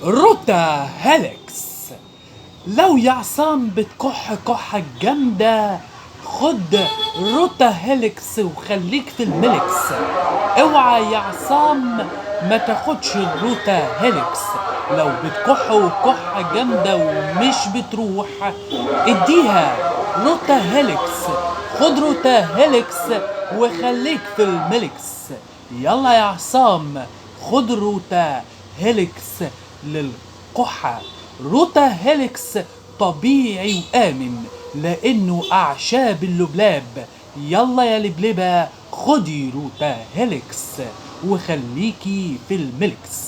روتا هيليكس. لو يا عصام بتكح كحة جامدة خد روتا هيليكس وخليك في الميلكس. اوعى يا عصام ما تاخدش الروتا هيليكس. لو بتكح وكحة جامدة ومش بتروح اديها روتا هيليكس. خد روتا هيليكس وخليك في الميلكس. يلا يا عصام خد روتا هيليكس للكحة. روتا هيليكس طبيعي وآمن لأنه أعشاب اللبلاب. يلا يا لبلبة خدي روتا هيليكس وخليكي في الميلكس.